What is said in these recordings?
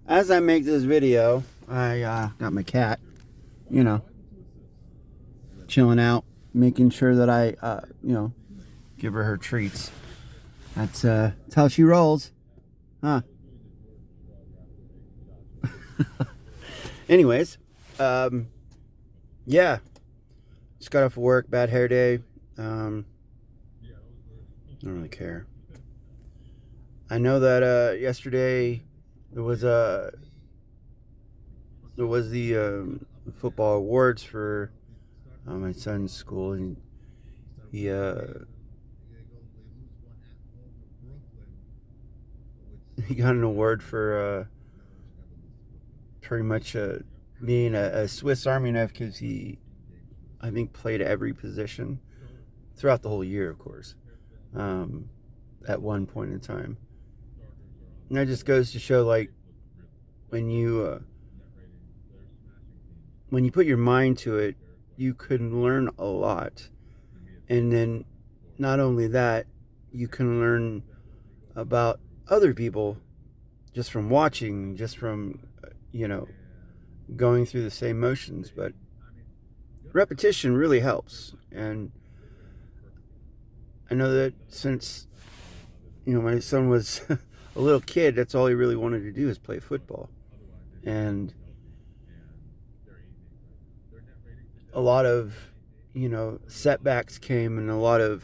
As I make this video, I got my cat, you know, chilling out, making sure that I, give her treats. That's how she rolls, huh? Anyways, yeah, just got off of work, bad hair day. I don't really care. I know that yesterday there was the football awards for my son's school, and he he got an award for pretty much being a Swiss Army knife because he, I think, played every position throughout the whole year, of course, at one point in time. And that just goes to show, like, when you put your mind to it, you can learn a lot. And then not only that, you can learn about other people just from watching, just from, going through the same motions. But repetition really helps. And I know that since, my son was a little kid, that's all he really wanted to do is play football. And a lot of, setbacks came, and a lot of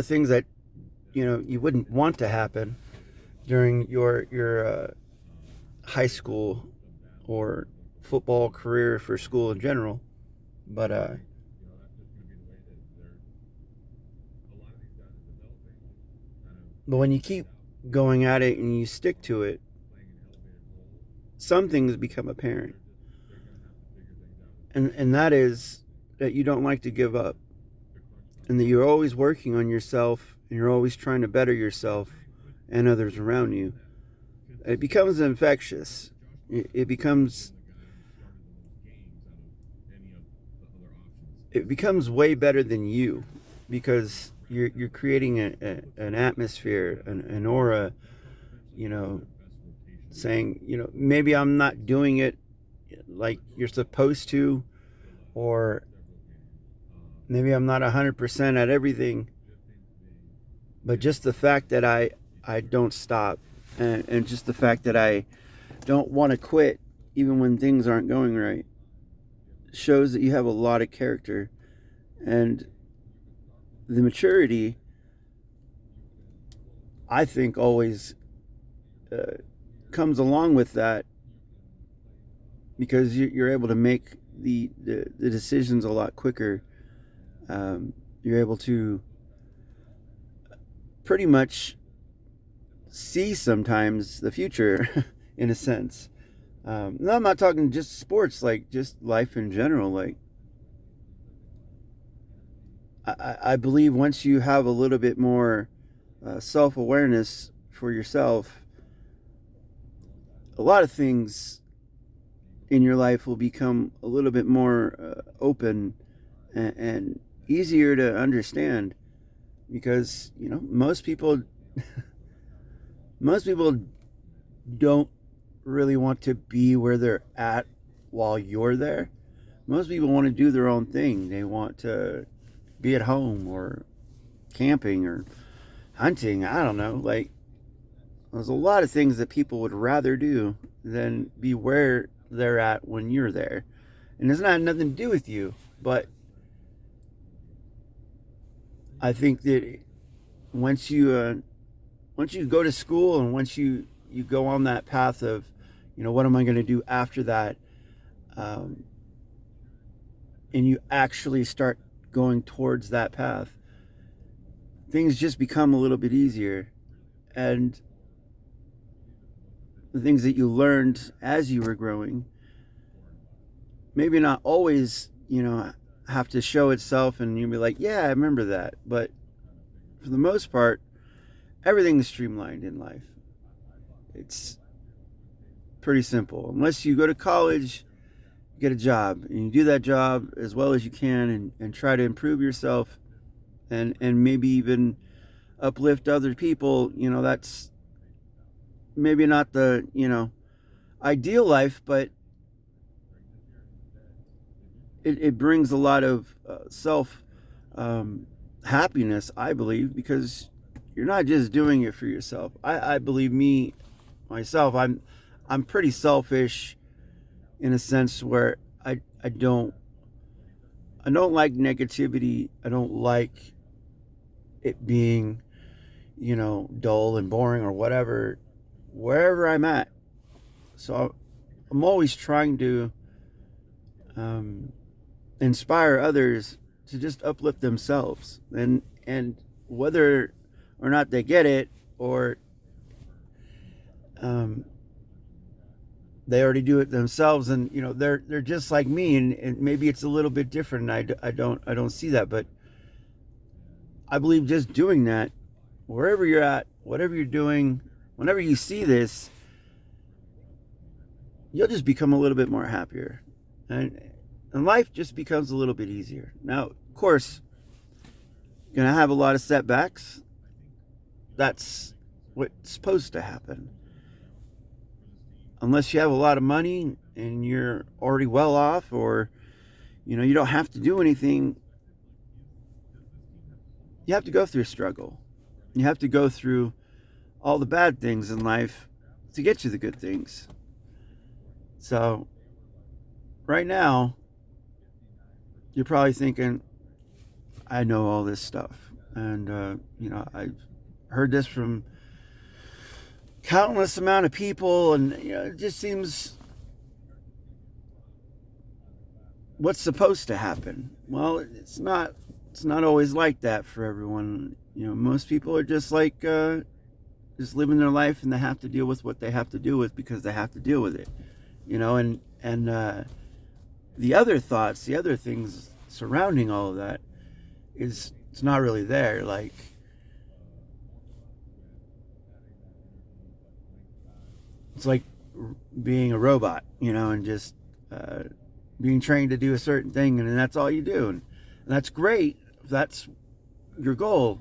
things that, you wouldn't want to happen during your high school or football career for school in general. But when you keep going at it and you stick to it, some things become apparent. And that is that you don't like to give up, and that you're always working on yourself, and you're always trying to better yourself and others around you. It becomes infectious. It becomes way better than you, because you're creating an atmosphere, an aura, you know, saying, maybe I'm not doing it like you're supposed to, or maybe I'm not 100% at everything, but just the fact that I don't stop, and just the fact that I don't want to quit even when things aren't going right, shows that you have a lot of character. And the maturity, I think, always comes along with that, because you're able to make the decisions a lot quicker. You're able to pretty much see sometimes the future in a sense. No, I'm not talking just sports, like just life in general. Like, I believe once you have a little bit more self awareness for yourself, a lot of things in your life will become a little bit more open, and easier to understand, because most people don't really want to be where they're at while you're there. Most people want to do their own thing. They want to be at home, or camping, or hunting. I don't know. Like, there's a lot of things that people would rather do than be where they're at when you're there. And it's not nothing to do with you, but I think that once you go to school, and once you go on that path of, what am I going to do after that, and you actually start going towards that path, things just become a little bit easier. And the things that you learned as you were growing, maybe not always, have to show itself, and you'll be like, yeah, I remember that. But for the most part, everything's streamlined in life. It's pretty simple. Unless you go to college, get a job, and you do that job as well as you can, and try to improve yourself, and maybe even uplift other people. That's maybe not the, ideal life, but it brings a lot of self happiness, I believe, because you're not just doing it for yourself. I believe myself, I'm pretty selfish in a sense where I don't like negativity. I don't like it being, dull and boring or whatever, wherever I'm at. So I'm always trying to inspire others to just uplift themselves, and whether or not they get it, or they already do it themselves, and they're just like me, and maybe it's a little bit different. And I don't see that, but I believe just doing that, wherever you're at, whatever you're doing, whenever you see this, you'll just become a little bit more happier, and life just becomes a little bit easier. Now, of course, you're gonna have a lot of setbacks. That's what's supposed to happen. Unless you have a lot of money and you're already well off, or you don't have to do anything, you have to go through a struggle. You have to go through all the bad things in life to get you the good things. So right now, you're probably thinking, I know all this stuff, and I've heard this from countless amount of people, and it just seems what's supposed to happen. Well, it's not always like that for everyone. Most people are just like just living their life, and they have to deal with what they have to deal with because they have to deal with it. And the other thoughts, the other things surrounding all of that it's not really there. Like, it's like being a robot, and just being trained to do a certain thing, and that's all you do, and that's great if that's your goal,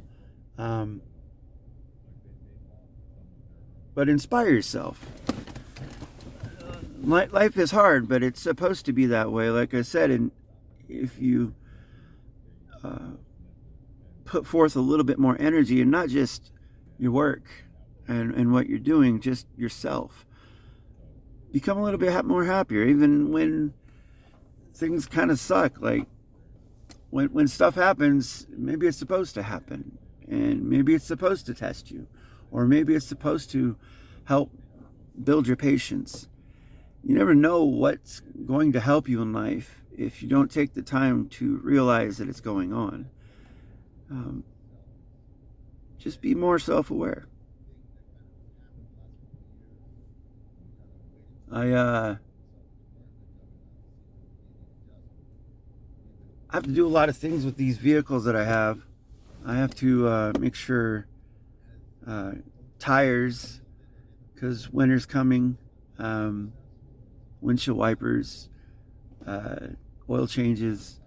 but inspire yourself. Life is hard, but it's supposed to be that way, like I said. And if you put forth a little bit more energy, and not just your work and what you're doing, just yourself, become a little bit more happier, even when things kind of suck. Like when stuff happens, maybe it's supposed to happen, and maybe it's supposed to test you, or maybe it's supposed to help build your patience. You never know what's going to help you in life if you don't take the time to realize that it's going on. Just be more self-aware. I have to do a lot of things with these vehicles that I have. I have to make sure tires, because winter's coming, windshield wipers, oil changes.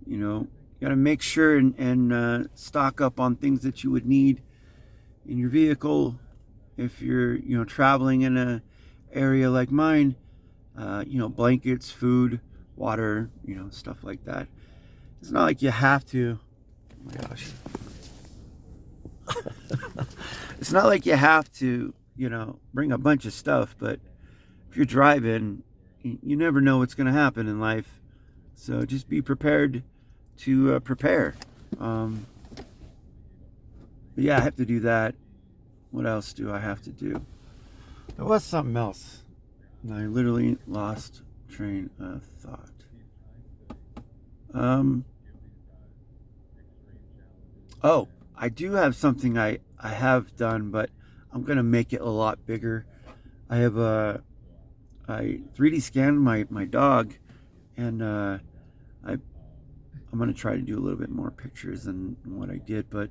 You got to make sure and stock up on things that you would need in your vehicle if you're traveling in a area like mine. Blankets, food, water, stuff like that. It's not like you have to. Oh my gosh. It's not like you have to, bring a bunch of stuff, but if you're driving, you never know what's going to happen in life. So just be prepared to prepare. But yeah, I have to do that. What else do I have to do? There was something else. I literally lost train of thought. Oh, I do have something I have done, but I'm gonna make it a lot bigger. I have I 3D scanned my dog, and I'm gonna try to do a little bit more pictures than what I did, but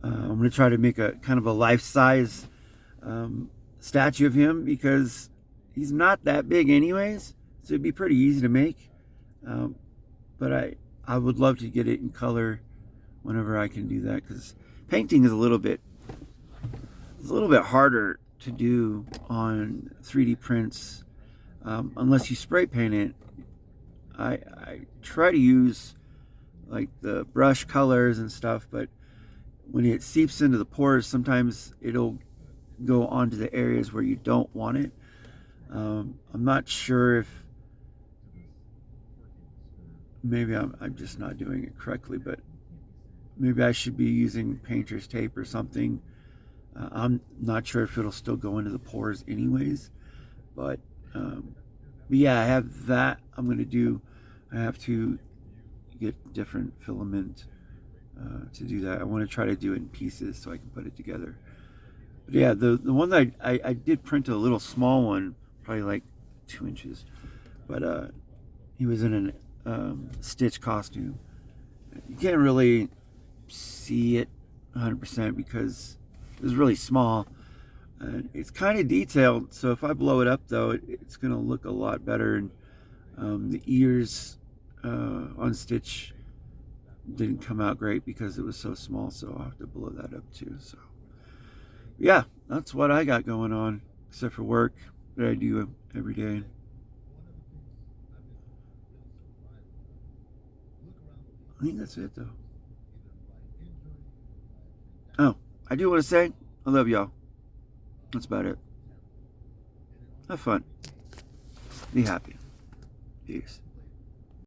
I'm gonna try to make a kind of a life-size statue of him, because he's not that big anyways, so it'd be pretty easy to make. But I would love to get it in color whenever I can do that, because painting is a little bit harder to do on 3D prints unless you spray paint it. I try to use like the brush colors and stuff, but when it seeps into the pores, sometimes it'll go onto the areas where you don't want it. I'm not sure if maybe I'm just not doing it correctly, but maybe I should be using painter's tape or something. I'm not sure if it'll still go into the pores anyways, but yeah, I have that I'm going to do. I have to get different filament to do that. I want to try to do it in pieces so I can put it together. But yeah, the one that I did print a little small one, probably like 2 inches, but he was in a Stitch costume. You can't really see it 100% because it was really small. It's kind of detailed, so if I blow it up though, it's gonna look a lot better. And the ears on Stitch didn't come out great because it was so small, so I'll have to blow that up too. So yeah, that's what I got going on, except for work that I do every day. I think that's it though. Oh, I do want to say I love y'all. That's about it. Have fun. Be happy. Peace.